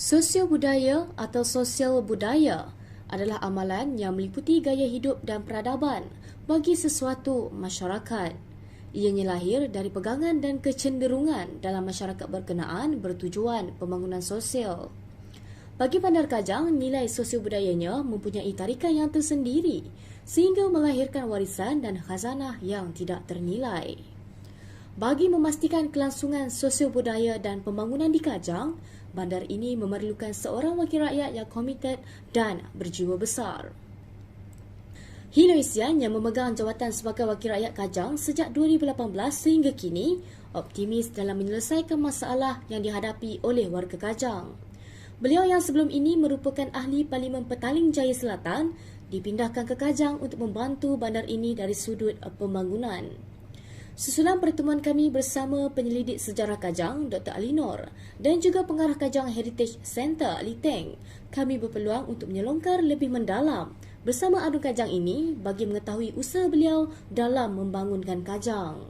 Sosiobudaya atau sosial budaya adalah amalan yang meliputi gaya hidup dan peradaban bagi sesuatu masyarakat. Ianya lahir dari pegangan dan kecenderungan dalam masyarakat berkenaan bertujuan pembangunan sosial. Bagi Bandar Kajang, nilai sosiobudayanya mempunyai tarikan yang tersendiri sehingga melahirkan warisan dan khazanah yang tidak ternilai. Bagi memastikan kelangsungan sosiobudaya dan pembangunan di Kajang, bandar ini memerlukan seorang wakil rakyat yang komited dan berjiwa besar. Hiloisian yang memegang jawatan sebagai wakil rakyat Kajang sejak 2018 sehingga kini optimis dalam menyelesaikan masalah yang dihadapi oleh warga Kajang. Beliau yang sebelum ini merupakan ahli Parlimen Petaling Jaya Selatan dipindahkan ke Kajang untuk membantu bandar ini dari sudut pembangunan. Susulan pertemuan kami bersama penyelidik sejarah Kajang Dr. Alinor dan juga pengarah Kajang Heritage Centre Ali Teng, kami berpeluang untuk menyelongkar lebih mendalam bersama Adun Kajang ini bagi mengetahui usaha beliau dalam membangunkan Kajang.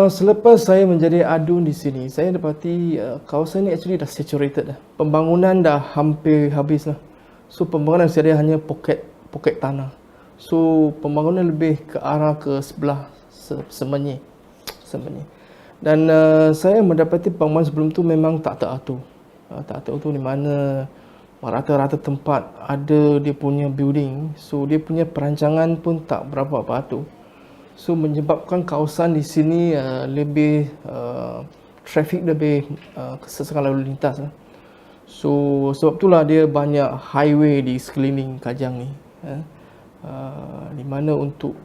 Selepas saya menjadi adun di sini, saya dapati kawasan ini actually dah saturated dah. Pembangunan dah hampir habis lah. So pembangunan sedia hanya poket tanah. So pembangunan lebih ke arah ke sebelah Semenyi. Dan saya mendapati pembangunan sebelum tu memang tak teratur. Tak teratur di mana rata-rata tempat ada dia punya building. So dia punya perancangan pun tak berapa patuh. So menyebabkan kawasan di sini lebih trafik lebih kesesakan lalu lintas. So sebab itulah dia banyak highway di sekeliling Kajang ni. Di mana untuk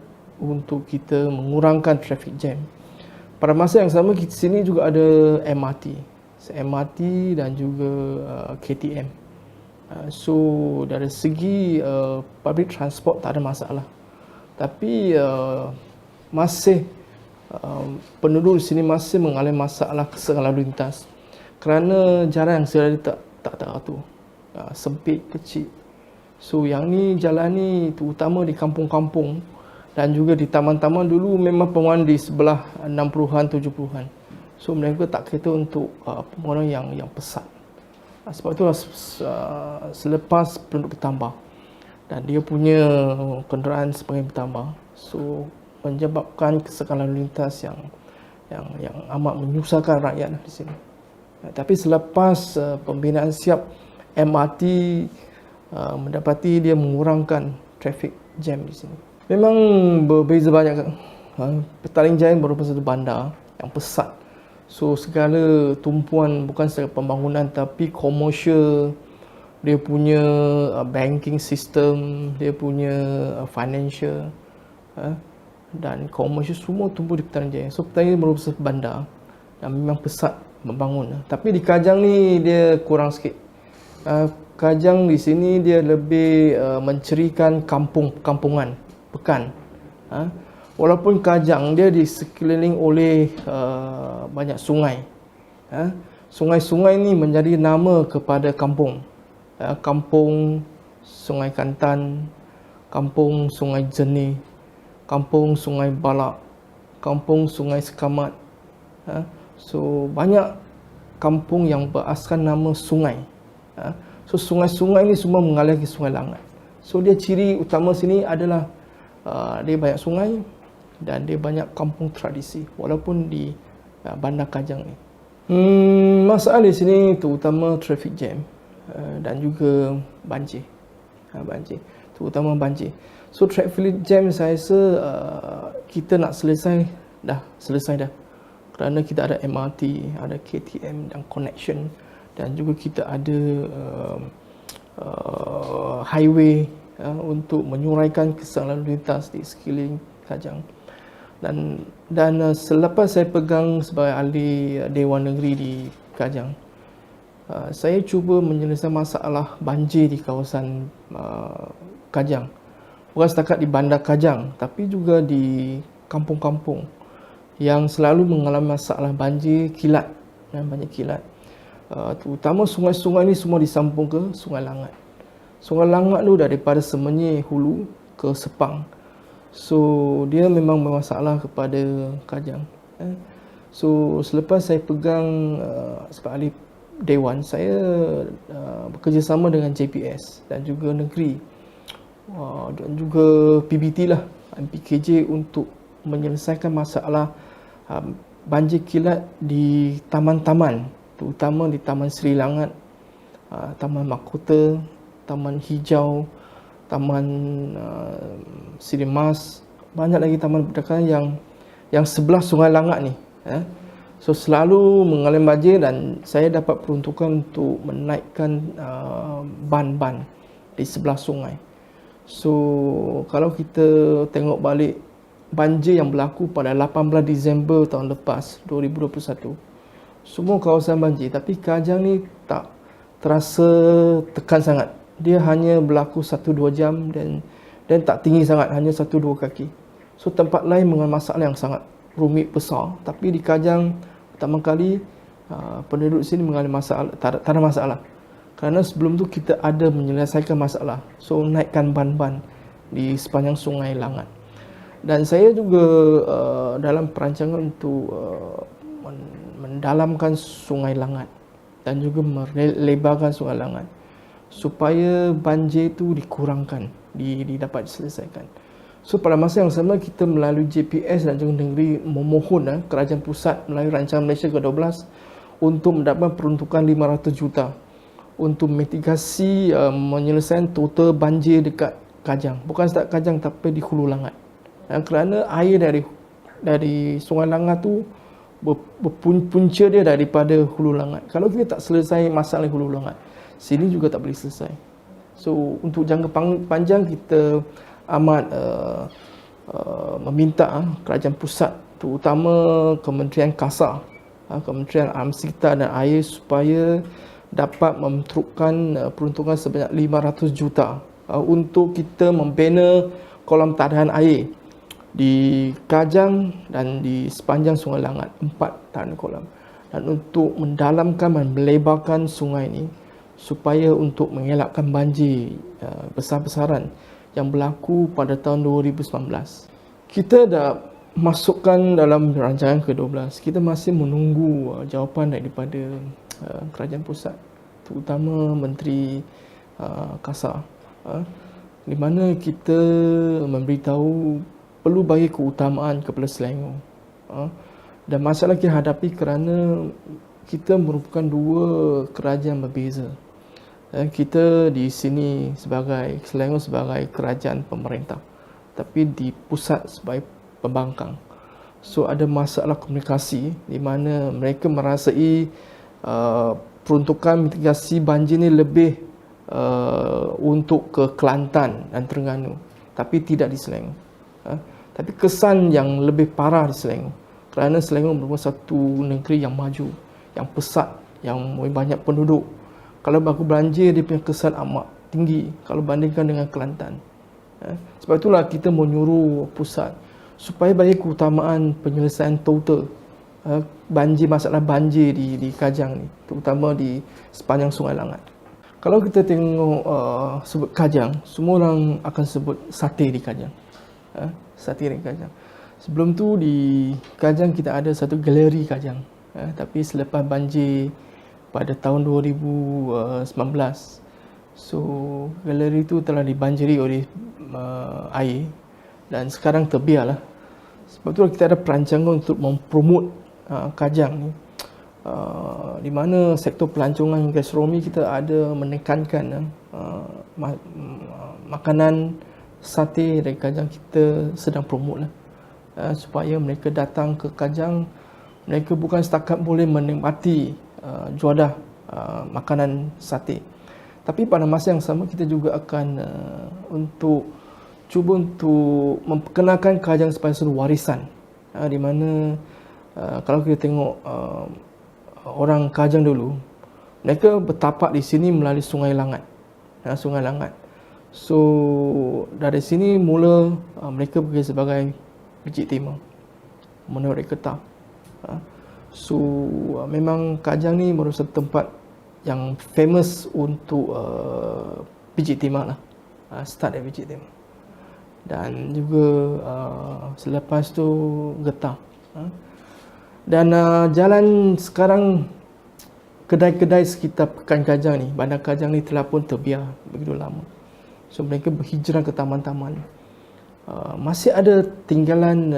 kita mengurangkan traffic jam. Pada masa yang sama di sini juga ada MRT dan juga KTM. So dari segi public transport tak ada masalah. Tapi masih penduduk di sini masih mengalami masalah kesesakan lalu lintas kerana jalan yang sedia tak teratur, sempit, kecil. So yang ni jalan ni terutama di kampung-kampung dan juga di taman-taman dulu memang pembangunan di sebelah 60-an 70-an. So mereka tak kereta untuk pembangunan yang pesat. Sebab itulah selepas penduduk bertambah dan dia punya kenderaan semakin bertambah, so menyebabkan kesesakan lalu lintas yang amat menyusahkan rakyat di sini. Tapi selepas pembinaan siap MRT mendapati dia mengurangkan traffic jam di sini. Memang berbeza banyak. Petaling Jaya merupakan satu bandar yang pesat. So segala tumpuan bukan secara pembangunan tapi komersial, dia punya banking system, dia punya financial dan komersial semua tumbuh di Petaling Jaya. So Petaling Jaya merupakan satu bandar dan memang pesat membangun. Tapi di Kajang ni dia kurang sikit. Kajang di sini dia lebih mencerikan kampungan, pekan. Walaupun Kajang dia di sekeliling oleh banyak sungai. Sungai-sungai ni menjadi nama kepada kampung. Kampung Sungai Kantan, Kampung Sungai Jernih, Kampung Sungai Balak, Kampung Sungai Sekamat. So banyak kampung yang berasaskan nama sungai. So sungai-sungai ni semua mengalir ke Sungai Langat. So dia ciri utama sini adalah dia banyak sungai dan dia banyak kampung tradisi walaupun di Bandar Kajang ni. Masalah di sini terutama traffic jam dan juga banjir. Terutama banjir. So traffic jam saya rasa kita nak selesai dah. Kerana kita ada MRT, ada KTM dan connection dan juga kita ada highway untuk menyuraikan kesesakan lalu lintas di sekeliling Kajang. Dan selepas saya pegang sebagai ahli Dewan Negeri di Kajang, saya cuba menyelesaikan masalah banjir di kawasan Kajang. Bukan setakat di Bandar Kajang tapi juga di kampung-kampung yang selalu mengalami masalah banjir kilat. Banyak kilat. Terutama sungai-sungai ni semua disambung ke Sungai Langat. Sungai Langat tu daripada Semenyi Hulu ke Sepang. So dia memang bermasalah kepada Kajang. So selepas saya pegang sebagai ahli Dewan, saya bekerjasama dengan JPS dan juga negeri dan juga PBT lah, MPKJ untuk menyelesaikan masalah banjir kilat di taman-taman, terutama di Taman Sri Langat, Taman Mahkota, Taman Hijau, Taman Sri Mas, banyak lagi taman perpustakaan yang sebelah Sungai Langat ni. So selalu mengalami banjir dan saya dapat peruntukan untuk menaikkan ban-ban di sebelah sungai. So kalau kita tengok balik banjir yang berlaku pada 18 Disember tahun lepas 2021, semua kawasan banjir, tapi Kajang ni tak terasa tekan sangat. Dia hanya berlaku 1-2 jam dan tak tinggi sangat, hanya 1-2 kaki. So tempat lain mengalami masalah yang sangat rumit besar, tapi di Kajang pertama kali penduduk sini mengalami masalah, tak ada masalah. Kerana sebelum tu kita ada menyelesaikan masalah. So naikkan ban-ban di sepanjang Sungai Langat. Dan saya juga dalam perancangan untuk mendalamkan Sungai Langat dan juga melebarkan Sungai Langat supaya banjir itu dikurangkan, dapat diselesaikan. So pada masa yang sama kita melalui JPS dan juga negeri memohon kerajaan pusat melalui rancangan Malaysia ke-12 untuk mendapatkan peruntukan 500 juta untuk mitigasi menyelesaikan total banjir dekat Kajang. Bukan setakat Kajang tapi di Hulu Langat. Kerana air dari Sungai Langat tu punca dia daripada Hulu Langat. Kalau kita tak selesai masalah Hulu Langat, sini juga tak boleh selesai. So untuk jangka panjang kita amat meminta kerajaan pusat, terutama Kementerian Kasar, Kementerian Alam Sekitar dan Air, supaya dapat memeruntukkan peruntukan sebanyak 500 juta untuk kita membina kolam tahan air di Kajang dan di sepanjang Sungai Langat, 4 tahan kolam, dan untuk mendalamkan dan melebarkan sungai ini supaya untuk mengelakkan banjir besar-besaran yang berlaku pada tahun 2019. Kita dah masukkan dalam rancangan ke-12. Kita masih menunggu jawapan daripada kerajaan pusat, terutama Menteri Kasar, di mana kita memberitahu perlu bagi keutamaan kepada Selangor. Dan masalah kita hadapi kerana kita merupakan dua kerajaan berbeza. Kita di sini sebagai Selangor sebagai kerajaan pemerintah, tapi di pusat sebagai pembangkang. So ada masalah komunikasi di mana mereka merasai peruntukan mitigasi banjir ni lebih untuk ke Kelantan dan Terengganu, tapi tidak di Selangor. Tapi kesan yang lebih parah di Selangor, kerana Selangor merupakan satu negeri yang maju, yang pesat, yang banyak penduduk. Kalau berlaku banjir, dia punya kesan amat tinggi kalau bandingkan dengan Kelantan. Sebab itulah kita menyuruh pusat supaya bagi keutamaan penyelesaian total banjir, masalah banjir di Kajang ni, terutama di sepanjang Sungai Langat. Kalau kita tengok sebut Kajang, semua orang akan sebut sate di Kajang. Sate di Kajang. Sebelum tu di Kajang kita ada satu galeri Kajang. Tapi selepas banjir pada tahun 2019, so galeri itu telah dibanjiri oleh air dan sekarang terbiarlah. Sebab tu kita ada perancangan untuk mempromot Kajang ni, di mana sektor pelancongan gastronomi kita ada menekankan makanan sate dari Kajang. Kita sedang promot lah, supaya mereka datang ke Kajang, mereka bukan setakat boleh menikmati juadah makanan sate, tapi pada masa yang sama kita juga akan cuba untuk memperkenalkan Kajang sebagai satu warisan, di mana kalau kita tengok orang Kajang dulu, mereka bertapak di sini melalui Sungai Langat. Sungai Langat. So dari sini mula mereka pergi sebagai biji timah, menarik ketah. So memang Kajang ni merupakan tempat yang famous untuk biji timah lah, start dari biji timah. Dan juga selepas tu getah. Dan jalan sekarang kedai-kedai sekitar Pekan Kajang ni, Bandar Kajang ni telah pun terbiar begitu lama. So mereka berhijrah ke taman-taman. Masih ada tinggalan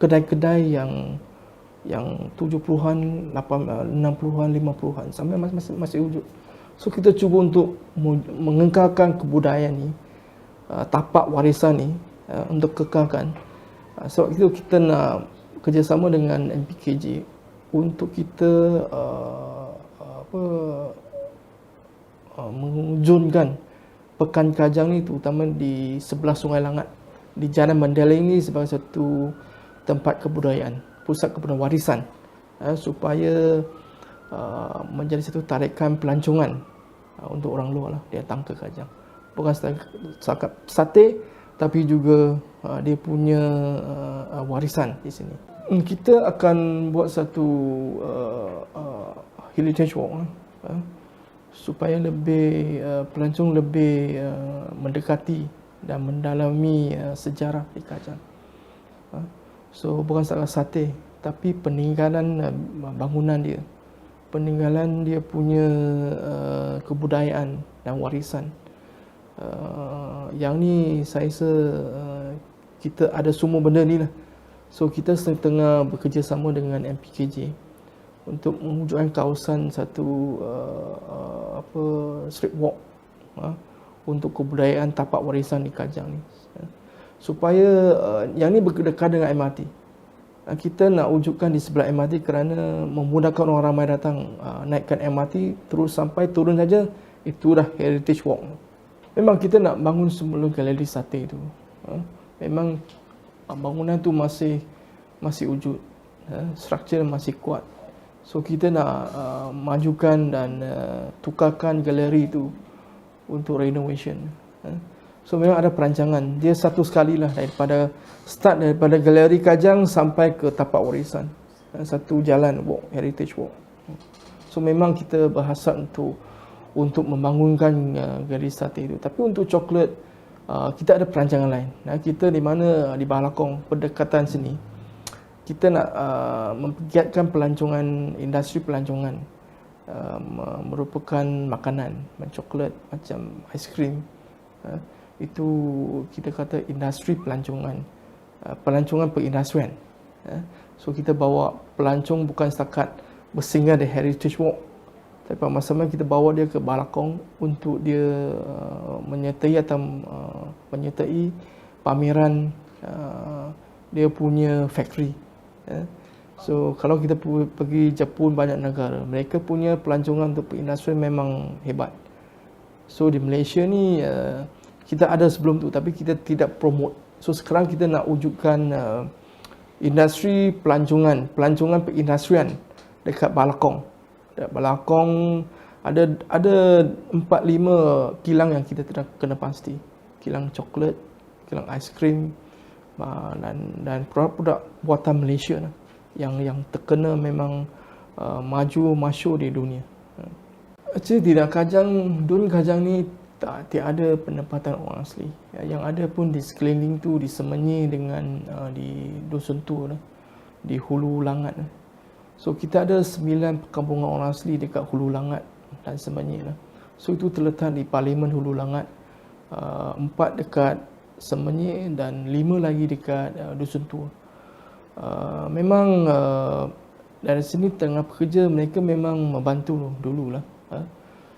kedai-kedai yang 70-an, 60-an, 50-an sampai masih wujud. So kita cuba untuk mengekalkan kebudayaan ni, tapak warisan ni untuk kekalkan. Sebab itu kita nak kerjasama dengan MPKJ untuk kita mewujudkan Pekan Kajang ni terutama di sebelah Sungai Langat, di Jalan Mandailing ni sebagai satu tempat kebudayaan, pusat kebudayaan warisan, supaya menjadi satu tarikan pelancongan untuk orang luar lah, dia datang ke Kajang. Bukan setakat sate, tapi juga dia punya warisan di sini. Kita akan buat satu heritage walk supaya lebih pelancong lebih mendekati dan mendalami sejarah di Kajang. So bukan setakat sate, tapi peninggalan bangunan dia, peninggalan dia punya kebudayaan dan warisan. Yang ni saya rasa kita ada semua benda ni lah. So kita tengah bekerjasama dengan MPKJ untuk mewujudkan kawasan satu street walk untuk kebudayaan tapak warisan di Kajang ni, supaya yang ni berdekatan dengan MRT. Kita nak wujudkan di sebelah MRT kerana memudahkan orang ramai datang, naikkan MRT terus sampai turun saja, itu dah heritage walk. Memang kita nak bangun semula galeri sate itu. Memang bangunan tu masih wujud, struktur masih kuat. So kita nak majukan dan tukarkan galeri itu untuk renovation. So memang ada perancangan. Dia satu sekali lah daripada galeri Kajang sampai ke tapak warisan. Satu jalan walk, heritage walk. So memang kita berhasrat untuk membangunkan galeri sate itu. Tapi untuk coklat, kita ada perancangan lain. Kita di mana di Balakong, pendekatan sini, kita nak mempergiatkan pelancongan, industri pelancongan, merupakan makanan, coklat, macam aiskrim. Itu kita kata industri pelancongan, pelancongan perindustrian. So kita bawa pelancong bukan setakat bersinggah di Heritage Walk, tapi masa-masa kita bawa dia ke Balakong untuk dia menyertai atau menyertai pameran dia punya factory. So kalau kita pergi Jepun, banyak negara, mereka punya pelancongan untuk perindustrian memang hebat. So di Malaysia ni kita ada sebelum tu, tapi kita tidak promote. So sekarang kita nak wujudkan industri pelancongan perindustrian dekat Balakong. Dekat Balakong ada 4-5 kilang yang kita kena pasti. Kilang coklat, kilang aiskrim, dan produk-produk buatan Malaysia lah, yang terkena memang maju masyhur di dunia. Actually di Dun Kajang ni tak ada penempatan orang asli. Yang ada pun di sekeliling tu disemenyi dengan di Dusun Tu lah, di Hulu Langat. So kita ada 9 perkampungan orang asli dekat Hulu Langat dan semenyi lah. So itu terletak di Parlimen Hulu Langat, 4 dekat Semenyi dan 5 lagi dekat Dusun Tua. Memang dari sini tengah bekerja, mereka memang membantu dululah.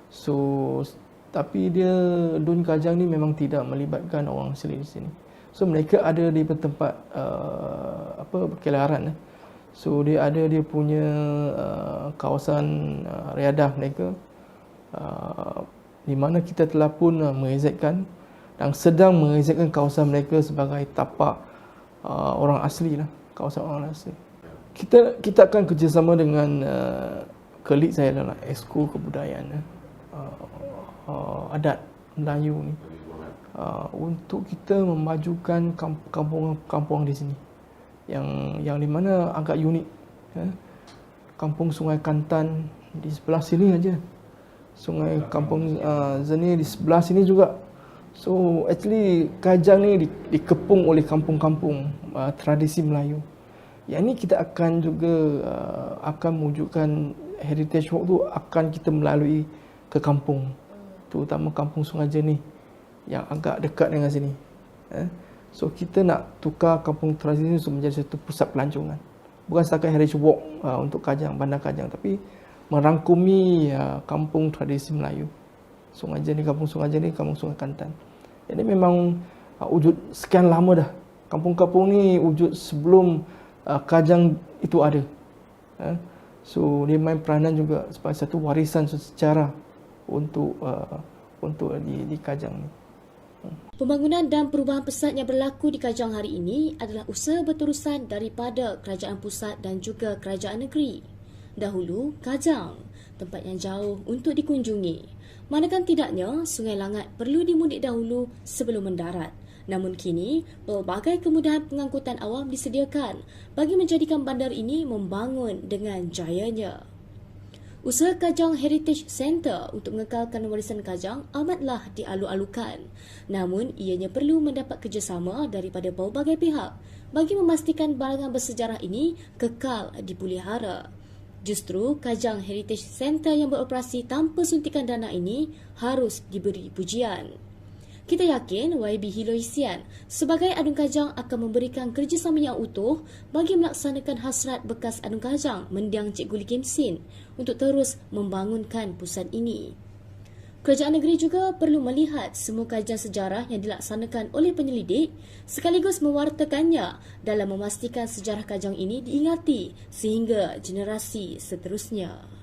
So tapi dia Dun Kajang ni memang tidak melibatkan orang asli di sini. So mereka ada di tempat berkeliaran. So dia ada dia punya kawasan riadah mereka, di mana kita telah pun mengezetkan dan sedang mengezetkan kawasan mereka sebagai tapak orang asli lah, kawasan orang asli. Kita akan kerjasama dengan kolik saya lah, Esko Kebudayaan adat Melayu ni, untuk kita memajukan kampung di sini yang di mana agak unik. Kampung Sungai Kantan di sebelah sini aja, Sungai Kampung Zeni di sebelah sini juga. So actually Kajang ni dikepung oleh kampung-kampung tradisi Melayu Yang ini kita akan juga akan mewujudkan heritage walk tu akan kita melalui ke kampung, terutama kampung Sungai Jernih yang agak dekat dengan sini. So kita nak tukar kampung tradisi menjadi satu pusat pelancongan. Bukan setakat heritage walk untuk Kajang, Bandar Kajang, tapi merangkumi kampung tradisi Melayu. Sungai Jernih, kampung Sungai Jernih, kampung Sungai Kantan. Ini memang wujud sekian lama dah. Kampung-kampung ni wujud sebelum Kajang itu ada. So dia main peranan juga sebagai satu warisan sejarah untuk di Kajang ni. Pembangunan dan perubahan pesat yang berlaku di Kajang hari ini adalah usaha berterusan daripada kerajaan pusat dan juga kerajaan negeri. Dahulu, Kajang, tempat yang jauh untuk dikunjungi. Manakan tidaknya, Sungai Langat perlu dimudik dahulu sebelum mendarat. Namun kini, pelbagai kemudahan pengangkutan awam disediakan bagi menjadikan bandar ini membangun dengan jayanya. Usaha Kajang Heritage Centre untuk mengekalkan warisan Kajang amatlah dialu-alukan. Namun, ianya perlu mendapat kerjasama daripada pelbagai pihak bagi memastikan barangan bersejarah ini kekal dipelihara. Justru, Kajang Heritage Centre yang beroperasi tanpa suntikan dana ini harus diberi pujian. Kita yakin YB Hiloisian sebagai Adun Kajang akan memberikan kerjasama yang utuh bagi melaksanakan hasrat bekas Adun Kajang mendiang Cikgu Lee Kim Sin untuk terus membangunkan pusat ini. Kerajaan negeri juga perlu melihat semua kajian sejarah yang dilaksanakan oleh penyelidik sekaligus mewartakannya dalam memastikan sejarah Kajang ini diingati sehingga generasi seterusnya.